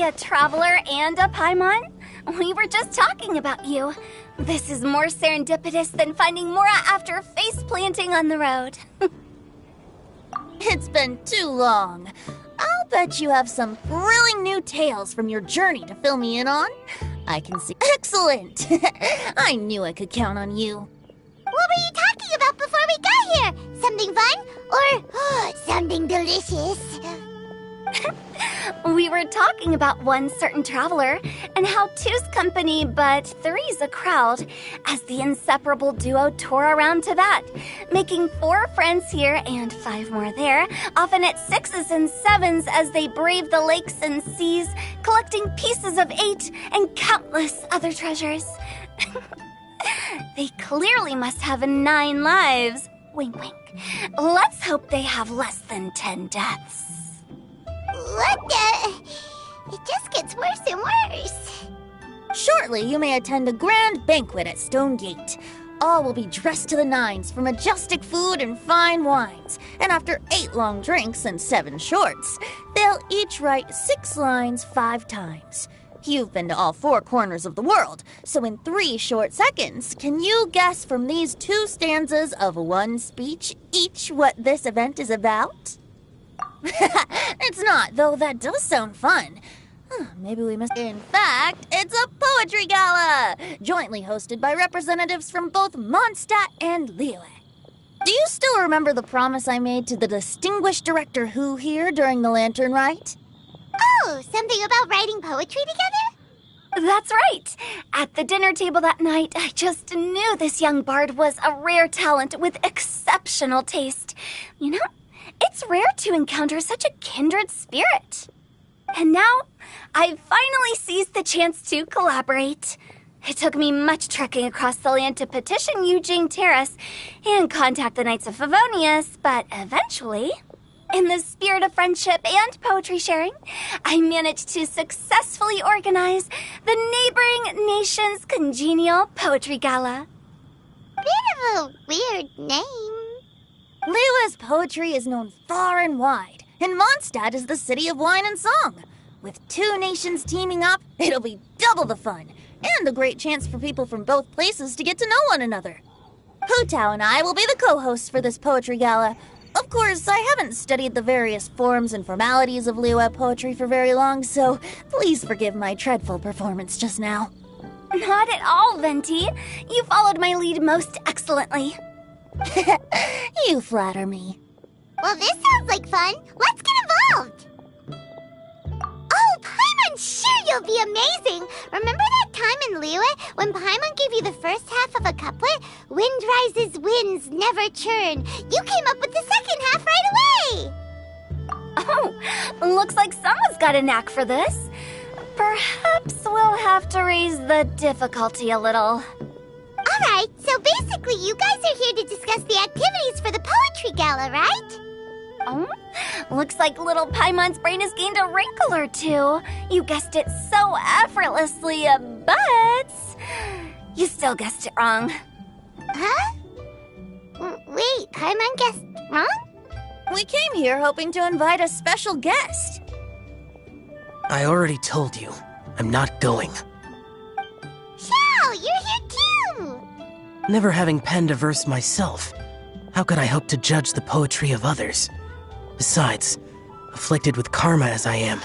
a traveler and a Paimon? We were just talking about you. This is more serendipitous than finding Mora after face-planting on the road. It's been too long. I'll bet you have some thrilling new tales from your journey to fill me in on. I can see. Excellent! I knew I could count on you. What were you talking about before we got here? Something fun? Or something delicious? We were talking about one certain traveler, and how two's company, but three's a crowd, as the inseparable duo tore around to that, making 4 friends here and 5 more there, often at 6s and 7s as they brave the lakes and seas, collecting pieces of 8 and countless other treasures. They clearly must have 9 lives. Wink, wink. Let's hope they have less than 10 deaths. What the? It just gets worse and worse. Shortly, you may attend a grand banquet at Stone Gate. All will be dressed to the nines for majestic food and fine wines. And after 8 long drinks and 7 shorts, they'll each write 6 lines 5 times. You've been to all 4 corners of the world, so in 3 short seconds, can you guess from these 2 stanzas of 1 speech each what this event is about? It's not, though that does sound fun. Maybe we must... In fact, it's a poetry gala, jointly hosted by representatives from both Mondstadt and Liyue. Do you still remember the promise I made to the distinguished director Who here during the lantern rite? Oh, something about writing poetry together? That's right. At the dinner table that night, I just knew this young bard was a rare talent with exceptional taste. You know, it's rare to encounter such a kindred spirit. And now, I've finally seized the chance to collaborate. It took me much trekking across the land to petition Eugene Terrace and contact the Knights of Favonius, but eventually, in the spirit of friendship and poetry sharing, I managed to successfully organize the neighboring nation's Congenial Poetry Gala. Bit of a weird name. Liyue's poetry is known far and wide, and Mondstadt is the city of wine and song. With 2 nations teaming up, it'll be double the fun, and a great chance for people from both places to get to know one another. Hu Tao and I will be the co-hosts for this poetry gala. Of course, I haven't studied the various forms and formalities of Liyue poetry for very long, so please forgive my dreadful performance just now. Not at all, Venti. You followed my lead most excellently. You flatter me. Well, this sounds like fun. Let's get involved. Oh, Paimon, sure you'll be amazing. Remember that time in Liyue when Paimon gave you the first half of a couplet? Wind rises, winds never churn. You came up with the second half right away. Oh, looks like someone's got a knack for this. Perhaps we'll have to raise the difficulty a little. Alright, so basically you guys are here to discuss the activities for the poetry gala, right? Oh, looks like little Paimon's brain has gained a wrinkle or 2. You guessed it so effortlessly, but you still guessed it wrong. Huh? Wait, Paimon guessed wrong? We came here hoping to invite a special guest. I already told you, I'm not going. Xiao, you're here too! Never having penned a verse myself, how could I hope to judge the poetry of others? Besides, afflicted with karma as I am,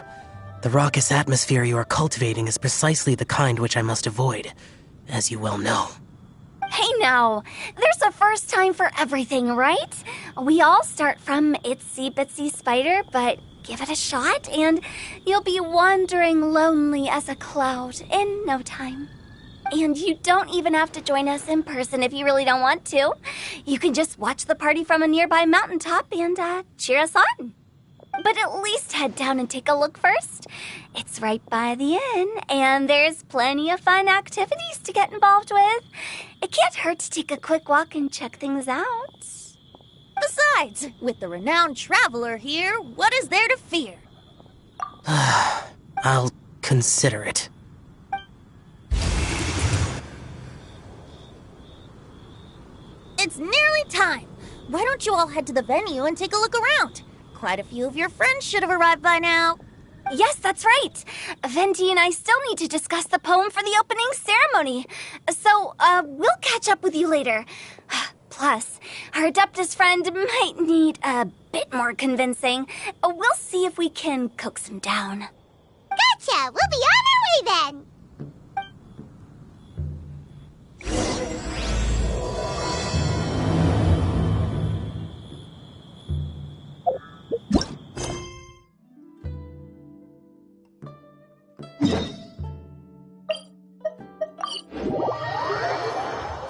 the raucous atmosphere you are cultivating is precisely the kind which I must avoid, as you well know. Hey now, there's a first time for everything, right? We all start from itsy bitsy spider, but give it a shot and you'll be wandering lonely as a cloud in no time. And you don't even have to join us in person if you really don't want to. You can just watch the party from a nearby mountaintop and cheer us on. But at least head down and take a look first. It's right by the inn, and there's plenty of fun activities to get involved with. It can't hurt to take a quick walk and check things out. Besides, with the renowned traveler here, what is there to fear? I'll consider it. It's nearly time. Why don't you all head to the venue and take a look around? Quite a few of your friends should have arrived by now. Yes, that's right. Venti and I still need to discuss the poem for the opening ceremony. So, we'll catch up with you later. Plus, our Adeptus friend might need a bit more convincing. We'll see if we can coax him down. Gotcha! We'll be on our way then!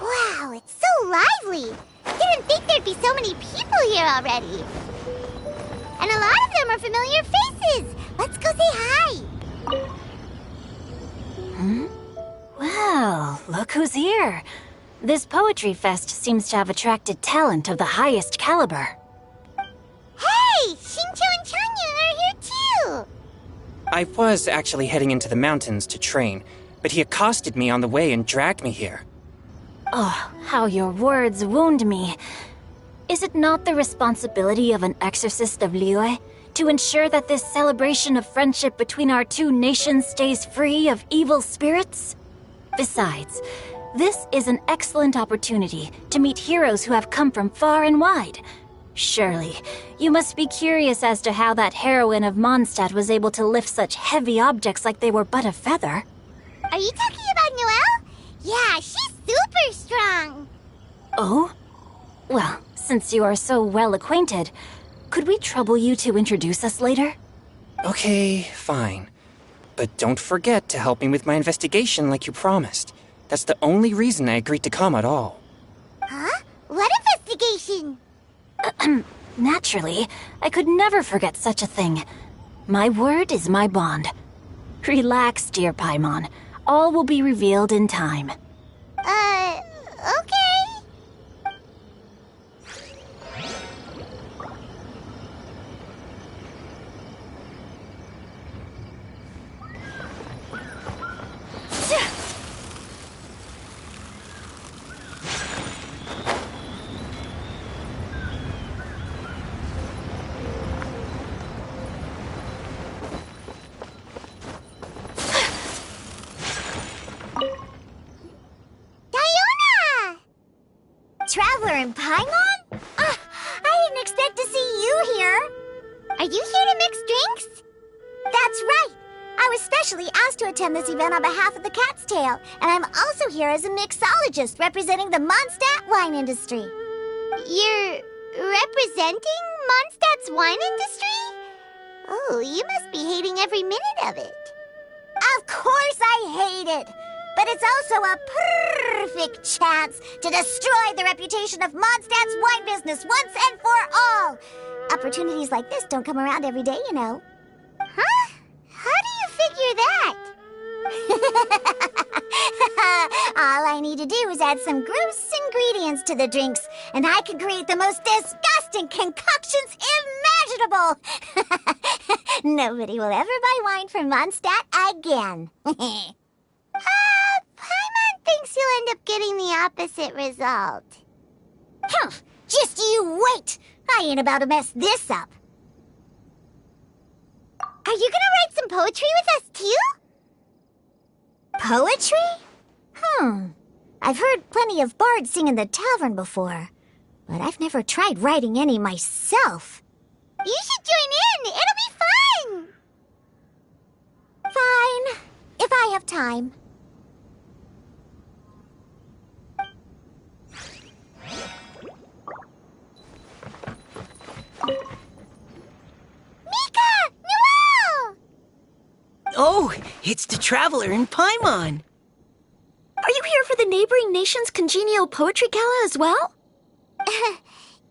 Wow, it's so lively! Didn't think there'd be so many people here already. And a lot of them are familiar faces. Let's go say hi. Well, look who's here. This poetry fest seems to have attracted talent of the highest caliber. Hey, Xingqiu and Chongyun are here too. I was actually heading into the mountains to train, but he accosted me on the way and dragged me here. Oh, how your words wound me. Is it not the responsibility of an exorcist of Liyue to ensure that this celebration of friendship between our two nations stays free of evil spirits? Besides, this is an excellent opportunity to meet heroes who have come from far and wide. Surely, you must be curious as to how that heroine of Mondstadt was able to lift such heavy objects like they were but a feather. Are you talking about Noelle? Yeah, she's super strong. Oh? Well, since you are so well acquainted, could we trouble you to introduce us later? Okay, fine. But don't forget to help me with my investigation like you promised. That's the only reason I agreed to come at all. Huh? What investigation? Naturally, I could never forget such a thing. My word is my bond. Relax, dear Paimon. All will be revealed in time. Okay. Traveler in Paimon? I didn't expect to see you here. Are you here to mix drinks? That's right. I was specially asked to attend this event on behalf of the Cat's Tail, and I'm also here as a mixologist representing the Mondstadt wine industry. You're representing Mondstadt's wine industry? Oh, you must be hating every minute of it. Of course I hate it. But it's also a perfect chance to destroy the reputation of Mondstadt's wine business once and for all. Opportunities like this don't come around every day, you know. Huh? How do you figure that? All I need to do is add some gross ingredients to the drinks, and I can create the most disgusting concoctions imaginable. Nobody will ever buy wine from Mondstadt again. Paimon thinks you'll end up getting the opposite result. Just you wait! I ain't about to mess this up. Are you gonna write some poetry with us, too? Poetry? I've heard plenty of bards sing in the tavern before, but I've never tried writing any myself. You should join in! It'll be fun! Fine, if I have time. Oh, it's the Traveler in Paimon. Are you here for the neighboring nation's congenial poetry gala as well?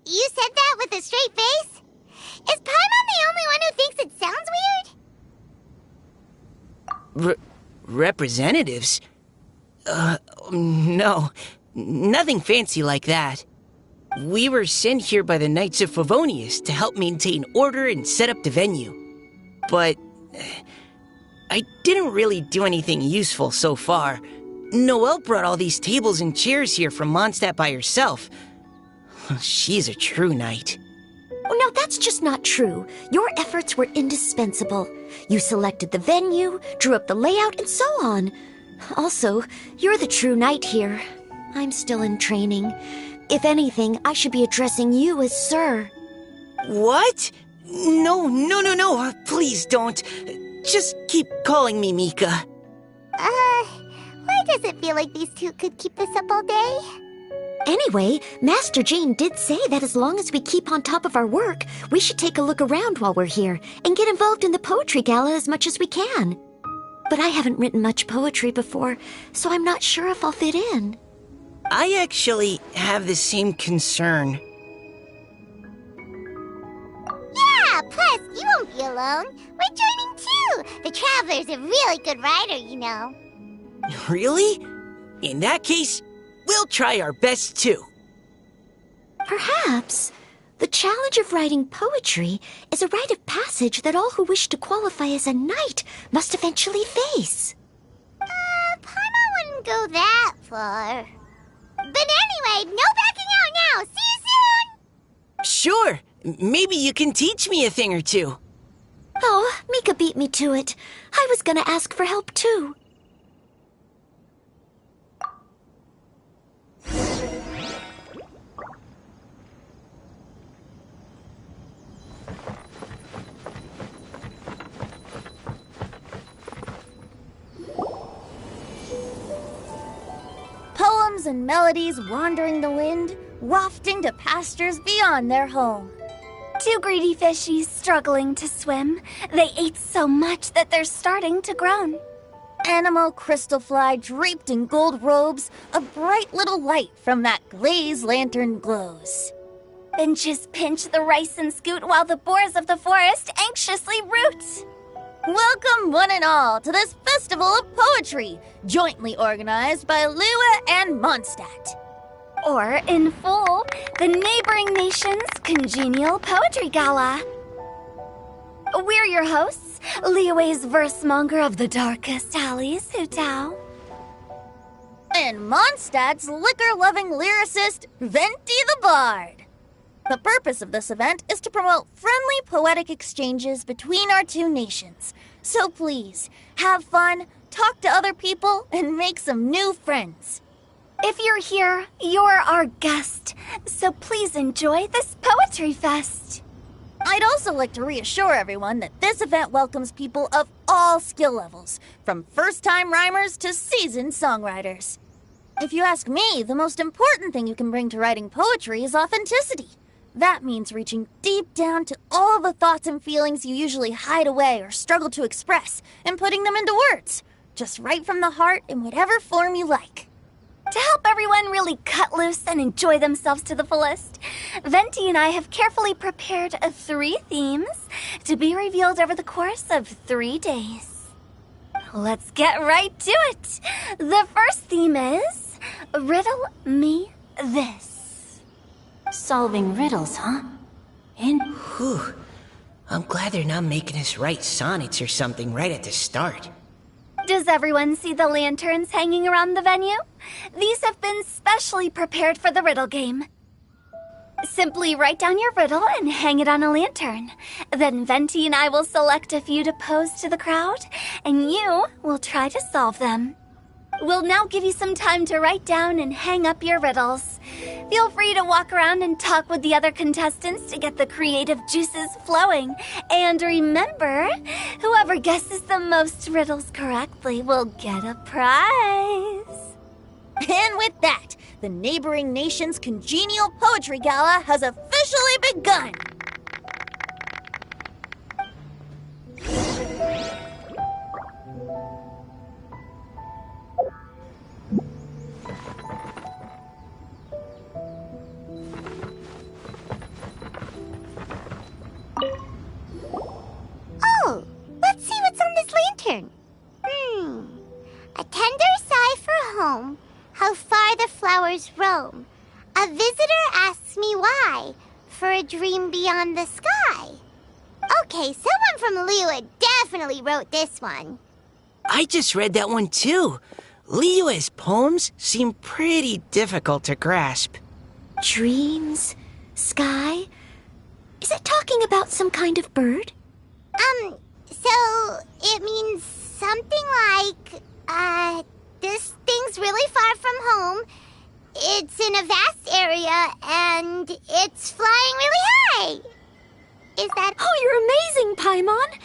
You said that with a straight face? Is Paimon the only one who thinks it sounds weird? Representatives? No. Nothing fancy like that. We were sent here by the Knights of Favonius to help maintain order and set up the venue. But I didn't really do anything useful so far. Noelle brought all these tables and chairs here from Mondstadt by herself. She's a true knight. Oh, no, that's just not true. Your efforts were indispensable. You selected the venue, drew up the layout, and so on. Also, you're the true knight here. I'm still in training. If anything, I should be addressing you as sir. What? No, please don't. Just keep calling me Mika. Why does it feel like these two could keep this up all day? Anyway, Master Jane did say that as long as we keep on top of our work, we should take a look around while we're here and get involved in the poetry gala as much as we can. But I haven't written much poetry before, so I'm not sure if I'll fit in. I actually have the same concern. Yeah, plus you won't be alone. We're joining too. The Traveler's a really good writer, you know. Really? In that case, we'll try our best too. Perhaps. The challenge of writing poetry is a rite of passage that all who wish to qualify as a knight must eventually face. Paimon wouldn't go that far. But anyway, no backing out now. See you soon! Sure. Maybe you can teach me a thing or two. Oh, Mika beat me to it. I was gonna ask for help too. Poems and melodies wandering the wind, wafting to pastures beyond their home. Two greedy fishies struggling to swim. They ate so much that they're starting to groan. Animal crystal fly draped in gold robes, a bright little light from that glazed lantern glows. Finches pinch the rice and scoot while the boars of the forest anxiously root. Welcome one and all to this festival of poetry, jointly organized by Liyue and Mondstadt. Or, in full, the neighboring nation's Congenial Poetry Gala. We're your hosts, Liyue's versemonger of the darkest alleys, Hu Tao. And Mondstadt's liquor-loving lyricist, Venti the Bard. The purpose of this event is to promote friendly poetic exchanges between our two nations. So please, have fun, talk to other people, and make some new friends. If you're here, you're our guest, so please enjoy this poetry fest. I'd also like to reassure everyone that this event welcomes people of all skill levels, from first-time rhymers to seasoned songwriters. If you ask me, the most important thing you can bring to writing poetry is authenticity. That means reaching deep down to all the thoughts and feelings you usually hide away or struggle to express, and putting them into words, just right from the heart in whatever form you like. To help everyone really cut loose and enjoy themselves to the fullest, Venti and I have carefully prepared 3 themes to be revealed over the course of 3 days. Let's get right to it. The first theme is Riddle Me This. Solving riddles, huh? Whew. I'm glad they're not making us write sonnets or something right at the start. Does everyone see the lanterns hanging around the venue? These have been specially prepared for the riddle game. Simply write down your riddle and hang it on a lantern. Then Venti and I will select a few to pose to the crowd, and you will try to solve them. We'll now give you some time to write down and hang up your riddles. Feel free to walk around and talk with the other contestants to get the creative juices flowing. And remember, whoever guesses the most riddles correctly will get a prize. And with that, the neighboring nation's Congenial Poetry Gala has officially begun. Oh, let's see what's on this lantern. A tender sigh for home, how far the flowers roam. A visitor asks me why, for a dream beyond the sky. Okay, someone from Liyue definitely wrote this one. I just read that one too. Liyue's poems seem pretty difficult to grasp. Dreams? Sky? Is it talking about some kind of bird? So it means something like, this thing's really far from home. It's in a vast area, and it's flying really high. Is that... Oh, you're amazing, Paimon!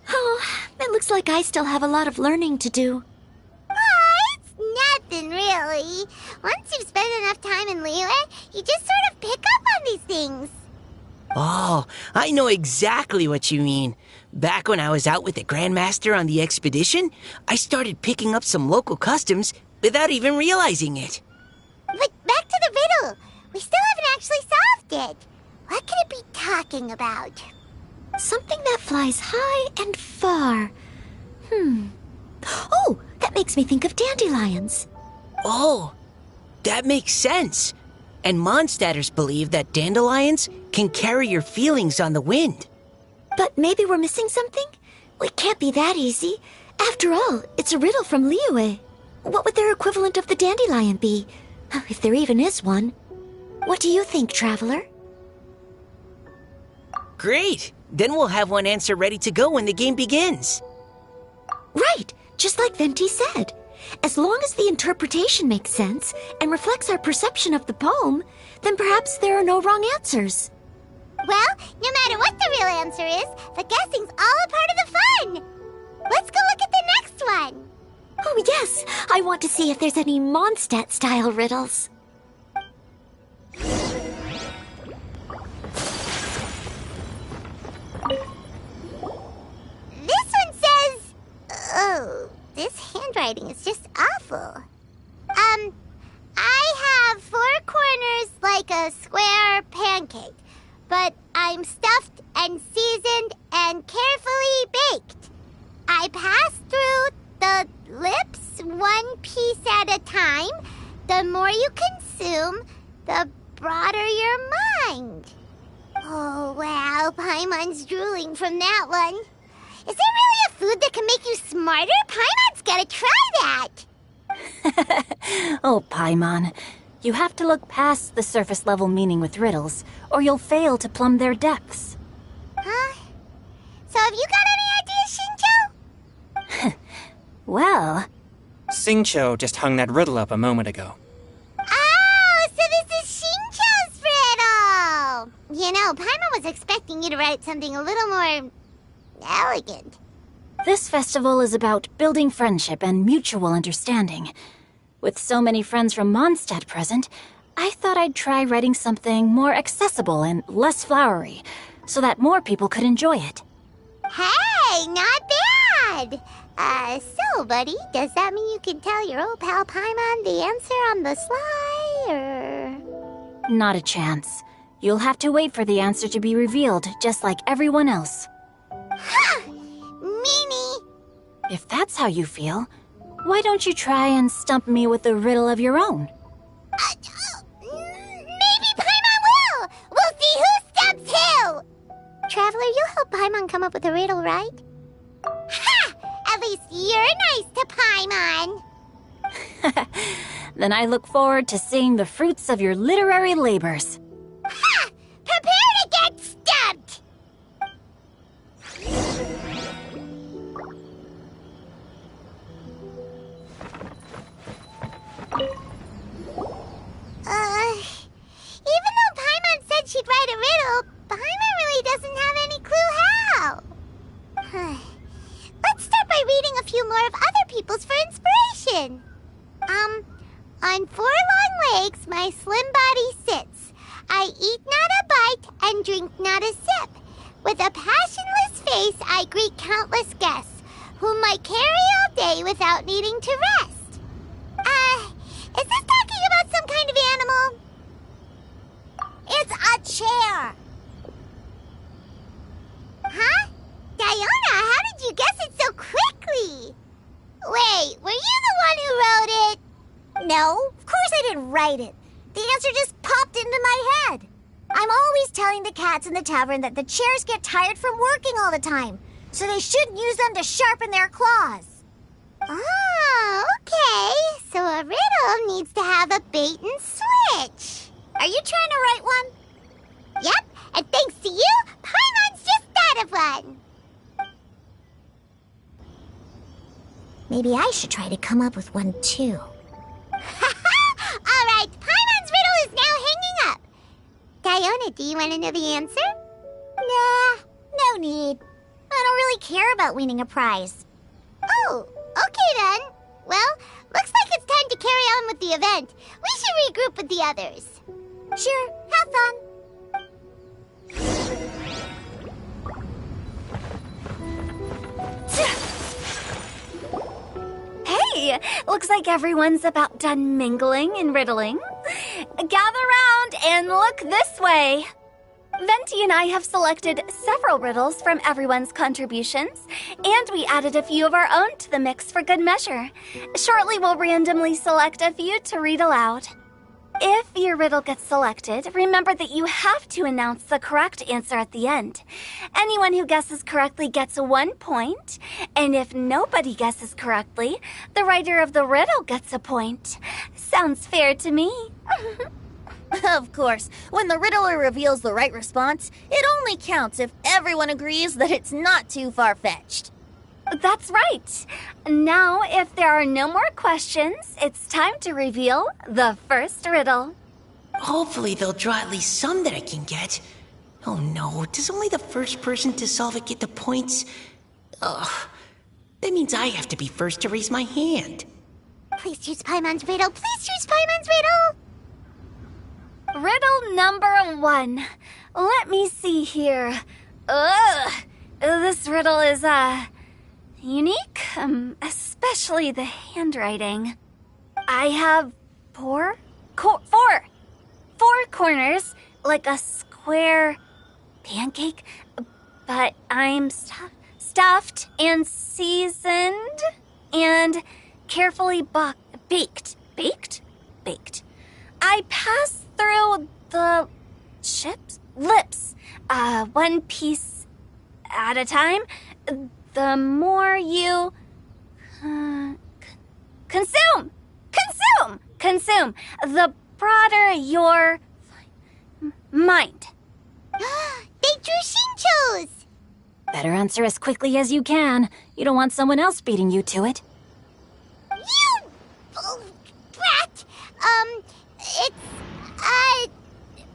Oh, it looks like I still have a lot of learning to do. Oh, it's nothing, really. Once you've spent enough time in Liyue, you just sort of pick up on these things. Oh, I know exactly what you mean. Back when I was out with the Grandmaster on the expedition, I started picking up some local customs without even realizing it. But back to the riddle. We still haven't actually solved it. What could it be talking about? Something that flies high and far. Oh, that makes me think of dandelions. Oh, that makes sense. And Mondstadters believe that dandelions can carry your feelings on the wind. But maybe we're missing something? Well, it can't be that easy. After all, it's a riddle from Liyue. What would their equivalent of the dandelion be? If there even is one. What do you think, Traveler? Great! Then we'll have one answer ready to go when the game begins. Right, just like Venti said. As long as the interpretation makes sense and reflects our perception of the poem, then perhaps there are no wrong answers. Well, no matter what the real answer is, the guessing's all a part of the fun. Let's go look at the next one. Oh yes, I want to see if there's any Mondstadt-style riddles. This one says... Oh, this handwriting is just awful. I have 4 corners like a square pancake, but I'm stuffed and seasoned and carefully baked. I pass through the lips 1 piece at a time. The more you consume, the broader your mind. Oh, wow, Paimon's drooling from that one. Is there really a food that can make you smarter? Paimon's gotta try that. Oh, Paimon. You have to look past the surface-level meaning with riddles, or you'll fail to plumb their depths. Huh? So have you got any ideas, Xingqiu? Well... Xingqiu just hung that riddle up a moment ago. Oh, so this is Xingqiu's riddle! You know, Paimon was expecting you to write something a little more... elegant. This festival is about building friendship and mutual understanding. With so many friends from Mondstadt present, I thought I'd try writing something more accessible and less flowery, so that more people could enjoy it. Hey, not bad! So, buddy, does that mean you can tell your old pal Paimon the answer on the sly, or...? Not a chance. You'll have to wait for the answer to be revealed, just like everyone else. Ha! Meanie! If that's how you feel, why don't you try and stump me with a riddle of your own? Maybe Paimon will! We'll see who stumps who! Traveler, you'll help Paimon come up with a riddle, right? Ha! At least you're nice to Paimon! Then I look forward to seeing the fruits of your literary labors. Ha! Prepare to get stumped! Even though Paimon said she'd write a riddle, Paimon really doesn't have any clue how. Let's start by reading a few more of other people's for inspiration. On 4 long legs my slim body sits. I eat not a bite and drink not a sip. With a passionless face I greet countless guests, whom I carry all day without needing to rest. Is this talking about some kind of animal? It's a chair. Huh? Diona, how did you guess it so quickly? Wait, were you the one who wrote it? No, of course I didn't write it. The answer just popped into my head. I'm always telling the cats in the tavern that the chairs get tired from working all the time, so they shouldn't use them to sharpen their claws. Oh, okay. So a riddle needs to have a bait and switch. Are you trying to write one? Yep, and thanks to you, Maybe I should try to come up with one too. Alright, Paimon's riddle is now hanging up. Diona, do you want to know the answer? Nah, no need. I don't really care about winning a prize. Oh, okay then. Well, looks like it's time to carry on with the event. We should regroup with the others. Sure, have fun. Hey, looks like everyone's about done mingling and riddling. Gather round and look this way. Venti and I have selected several riddles from everyone's contributions, and we added a few of our own to the mix for good measure. Shortly, we'll randomly select a few to read aloud. If your riddle gets selected, remember that you have to announce the correct answer at the end. Anyone who guesses correctly gets 1 point, and if nobody guesses correctly, the writer of the riddle gets a point. Sounds fair to me. Of course, when the riddler reveals the right response, it only counts if everyone agrees that it's not too far-fetched. That's right. Now, if there are no more questions, it's time to reveal the first riddle. Hopefully they'll draw at least some that I can get. Oh no, does only the first person to solve it get the points? Ugh, that means I have to be first to raise my hand. Please choose Paimon's riddle. Please choose Paimon's riddle. Riddle number 1. Let me see here. Ugh, this riddle is, unique, especially the handwriting. I have four corners, like a square pancake, but I'm stuffed and seasoned and carefully baked. I pass through the lips, one piece at a time. The more you consume, the broader your mind. They drew Xingqius! Better answer as quickly as you can. You don't want someone else beating you to it. You brat! It's,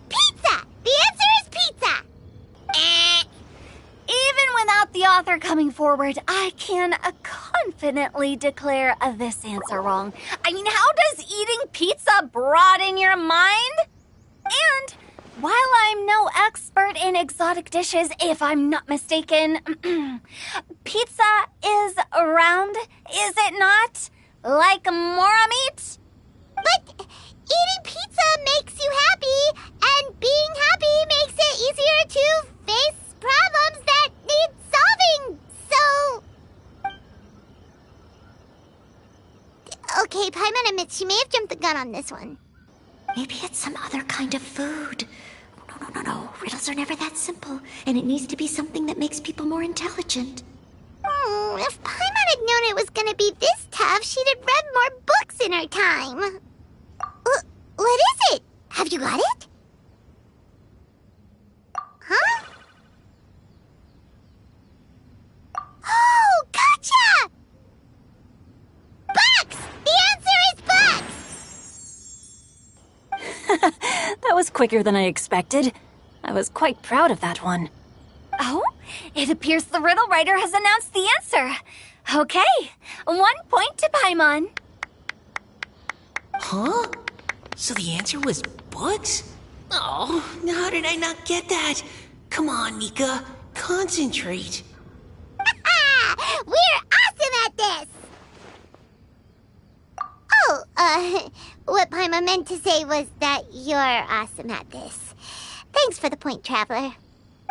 pizza! The answer is pizza! Even without the author coming forward, I can confidently declare this answer wrong. I mean, how does eating pizza broaden your mind? And while I'm no expert in exotic dishes, if I'm not mistaken, pizza is round, is it not? Like mora meat? But eating pizza makes you happy, and being happy makes it easier to face problems that need solving, so... Okay, Paimon admits she may have jumped the gun on this one. Maybe it's some other kind of food. No. Riddles are never that simple, and it needs to be something that makes people more intelligent. If Paimon had known it was gonna be this tough, she'd have read more books in her time. What is it? Have you got it? Huh? Oh, gotcha! Bucks! The answer is bucks! That was quicker than I expected. I was quite proud of that one. Oh, it appears the riddle writer has announced the answer. Okay, 1 point to Paimon. Huh? So the answer was bugs? Oh, how did I not get that? Come on, Nika, concentrate. We're awesome at this! Oh, what Paimon meant to say was that you're awesome at this. Thanks for the point, Traveler.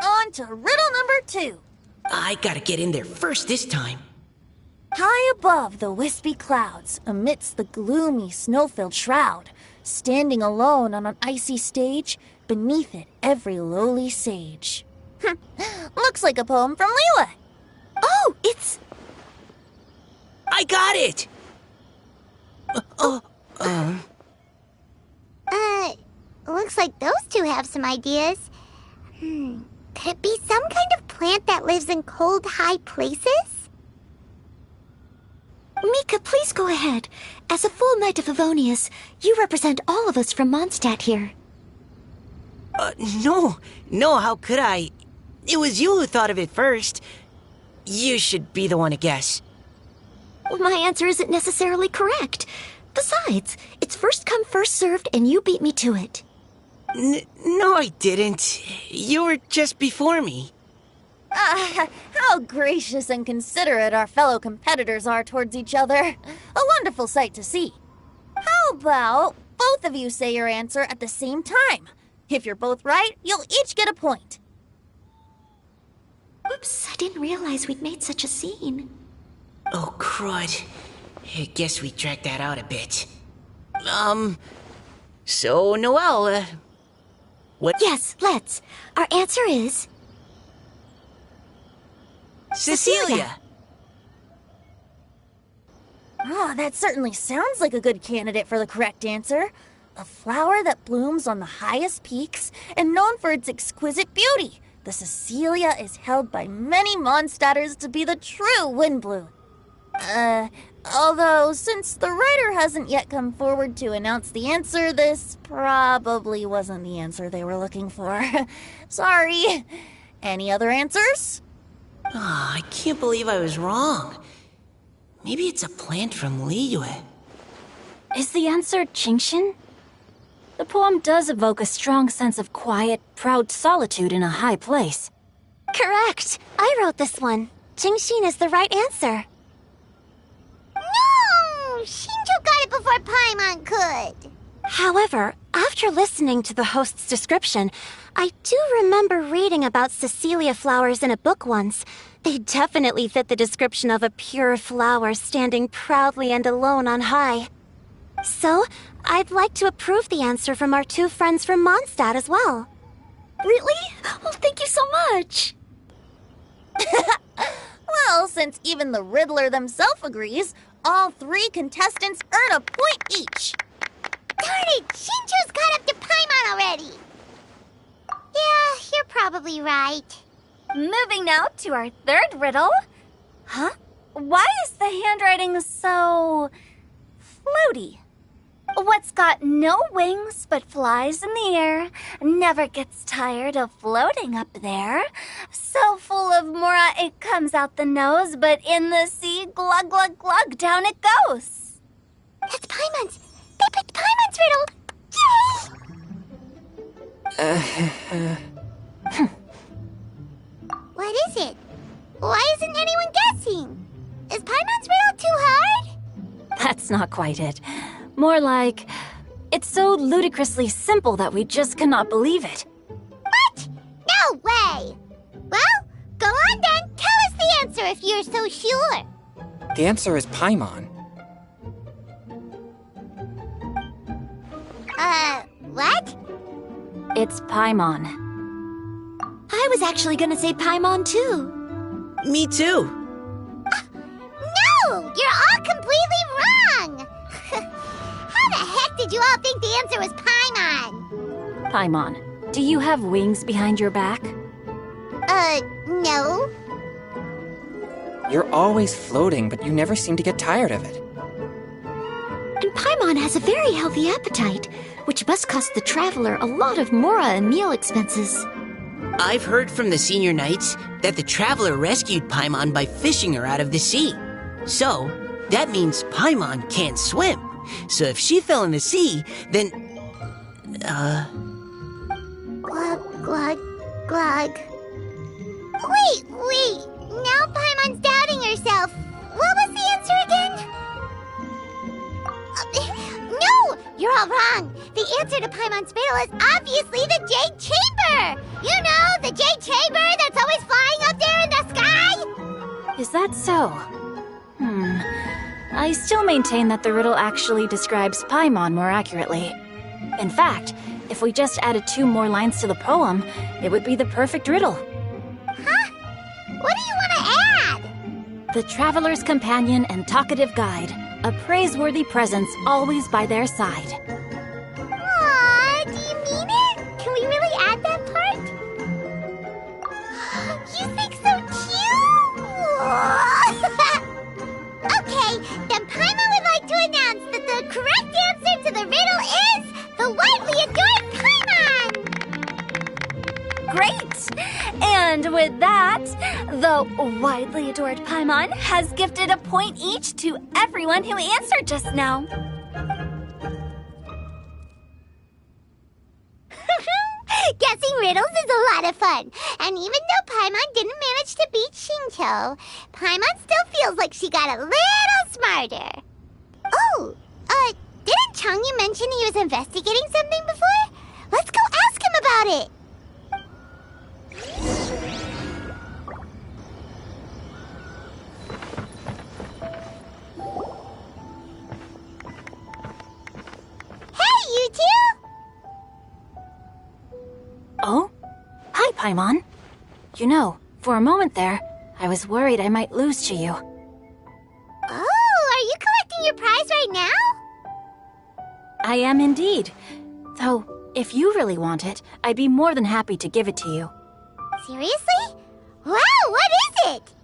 On to riddle number 2. I gotta get in there first this time. High above the wispy clouds, amidst the gloomy snow-filled shroud, standing alone on an icy stage, beneath it every lowly sage. Looks like a poem from Liyue. Oh, it's... I got it! Looks like those two have some ideas. Could it be some kind of plant that lives in cold, high places? Mika, please go ahead. As a full Knight of Favonius, you represent all of us from Mondstadt here. No, how could I? It was you who thought of it first. You should be the one to guess. Well, my answer isn't necessarily correct. Besides, it's first come, first served, and you beat me to it. No, I didn't. You were just before me. How gracious and considerate our fellow competitors are towards each other. A wonderful sight to see. How about both of you say your answer at the same time? If you're both right, you'll each get a point. Oops, I didn't realize we'd made such a scene. Oh, crud. I guess we dragged that out a bit. So, Noelle, what? Yes, let's. Our answer is... Cecilia! Ah, that certainly sounds like a good candidate for the correct answer. A flower that blooms on the highest peaks and known for its exquisite beauty. The Cecilia is held by many Mondstadters to be the true Windblue. Although, since the writer hasn't yet come forward to announce the answer, this probably wasn't the answer they were looking for. Sorry. Any other answers? Oh, I can't believe I was wrong. Maybe it's a plant from Liyue. Is the answer Xingqiu? The poem does evoke a strong sense of quiet, proud solitude in a high place. Correct. I wrote this one. Xingqiu is the right answer. No! Xingqiu got it before Paimon could. However, after listening to the host's description, I do remember reading about Cecilia flowers in a book once. They definitely fit the description of a pure flower standing proudly and alone on high. So, I'd like to approve the answer from our two friends from Mondstadt as well. Really? Oh, thank you so much. Well, since even the Riddler themselves agrees, all three contestants earn a point each. Darn it! Xingqiu's caught up to Paimon already! Yeah, you're probably right. Moving now to our third riddle. Huh? Why is the handwriting so... floaty? What's got no wings but flies in the air, never gets tired of floating up there. So full of mora it comes out the nose, but in the sea, glug glug glug, down it goes. That's Paimon's! They picked Paimon's riddle! Yay! What is it? Why isn't anyone guessing? Is Paimon's riddle too hard? That's not quite it. More like, it's so ludicrously simple that we just cannot believe it. What? No way! Well, go on then. Tell us the answer if you're so sure. The answer is Paimon. What? It's Paimon. I was actually gonna say Paimon too. Me too. No! You're all completely wrong! How the heck did you all think the answer was Paimon? Paimon, do you have wings behind your back? No. You're always floating, but you never seem to get tired of it. And Paimon has a very healthy appetite, which must cost the traveler a lot of mora and meal expenses. I've heard from the senior knights that the traveler rescued Paimon by fishing her out of the sea. So, that means Paimon can't swim. So if she fell in the sea, then... Glug, glug, glug. Wait. Now Paimon's doubting herself. What was the answer again? No! You're all wrong. The answer to Paimon's riddle is obviously the Jade Chamber! You know, the Jade Chamber that's always flying up there in the sky? Is that so? I still maintain that the riddle actually describes Paimon more accurately. In fact, if we just added 2 more lines to the poem, it would be the perfect riddle. Huh? What do you want to add? The traveler's companion and talkative guide, a praiseworthy presence always by their side. Aw, do you mean it? Can we really add that part? You think so cute? Okay, then Paimon would like to announce that the correct answer to the riddle is the widely adored Paimon! Great! And with that, the widely adored Paimon has gifted a point each to everyone who answered just now. Guessing riddles is a lot of fun. And even though Paimon didn't manage to beat Xingqiu, Paimon still feels like she got a little smarter. Oh, didn't Chongyun mention he was investigating something before? Let's go ask him about it. Hey, you two! Oh? Hi, Paimon. You know, for a moment there, I was worried I might lose to you. Oh, are you collecting your prize right now? I am indeed. Though, if you really want it, I'd be more than happy to give it to you. Seriously? Wow, what is it?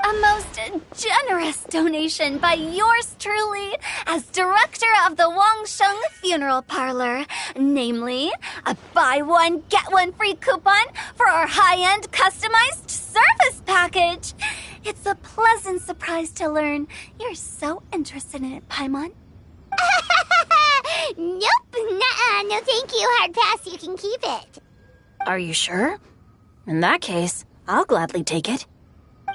A most generous donation by yours truly as director of the Wangshu Funeral Parlor. Namely, a buy one, get one free coupon for our high-end customized service package. It's a pleasant surprise to learn you're so interested in it, Paimon. Nope, nuh-uh, no thank you, hard pass, you can keep it. Are you sure? In that case, I'll gladly take it.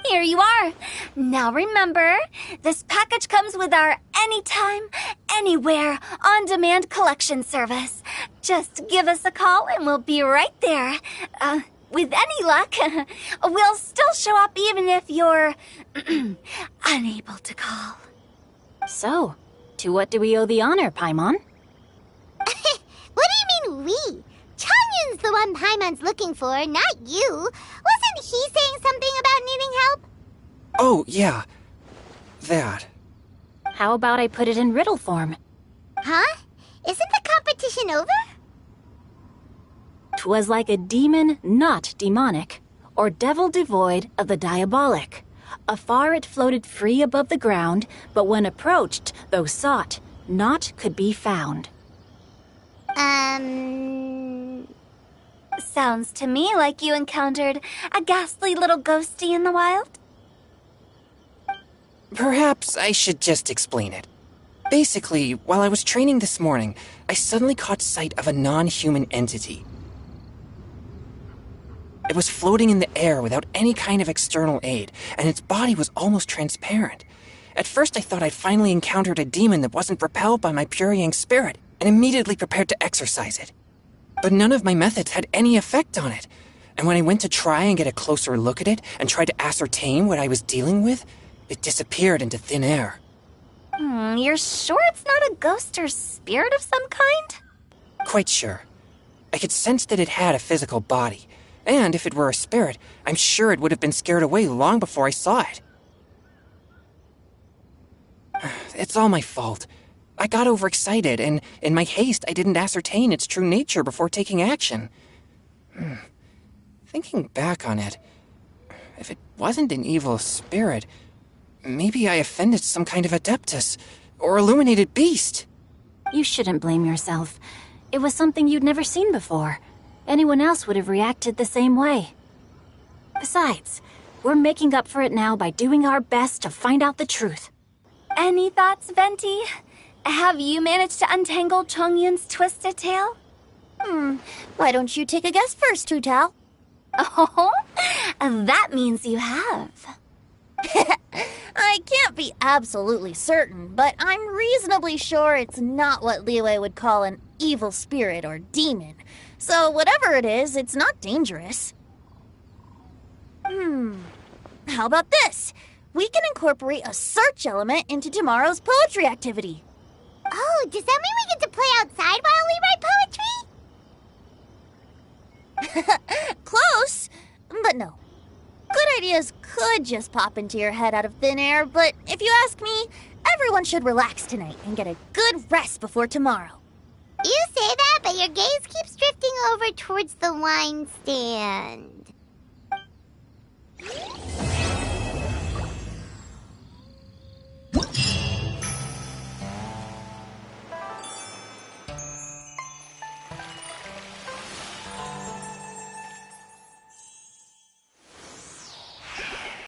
Here you are. Now remember, this package comes with our anytime, anywhere, on-demand collection service. Just give us a call and we'll be right there. With any luck, we'll still show up even if you're unable to call. So, to what do we owe the honor, Paimon? What do you mean we? Chongyun's the one Paimon's looking for, not you. Wasn't he saying something about needing help? Oh, yeah. That. How about I put it in riddle form? Huh? Isn't the competition over? 'Twas like a demon not demonic, or devil devoid of the diabolic. Afar it floated free above the ground, but when approached, though sought, naught could be found. Sounds to me like you encountered a ghastly little ghostie in the wild. Perhaps I should just explain it. Basically, while I was training this morning, I suddenly caught sight of a non-human entity. It was floating in the air without any kind of external aid, and its body was almost transparent. At first I thought I'd finally encountered a demon that wasn't repelled by my pure yang spirit, and immediately prepared to exorcise it. But none of my methods had any effect on it, and when I went to try and get a closer look at it and tried to ascertain what I was dealing with, it disappeared into thin air. You're sure it's not a ghost or spirit of some kind? Quite sure. I could sense that it had a physical body, and if it were a spirit, I'm sure it would have been scared away long before I saw it. It's all my fault. I got overexcited, and in my haste, I didn't ascertain its true nature before taking action. Thinking back on it, if it wasn't an evil spirit, maybe I offended some kind of adeptus, or illuminated beast. You shouldn't blame yourself. It was something you'd never seen before. Anyone else would have reacted the same way. Besides, we're making up for it now by doing our best to find out the truth. Any thoughts, Venti? Have you managed to untangle Chongyun's twisted tail? Why don't you take a guess first, Tutao? Oh, that means you have. I can't be absolutely certain, but I'm reasonably sure it's not what Liyue would call an evil spirit or demon. So whatever it is, it's not dangerous. How about this? We can incorporate a search element into tomorrow's poetry activity. Oh, does that mean we get to play outside while we write poetry? Close, but no. Good ideas could just pop into your head out of thin air, but if you ask me, everyone should relax tonight and get a good rest before tomorrow. You say that, but your gaze keeps drifting over towards the wine stand.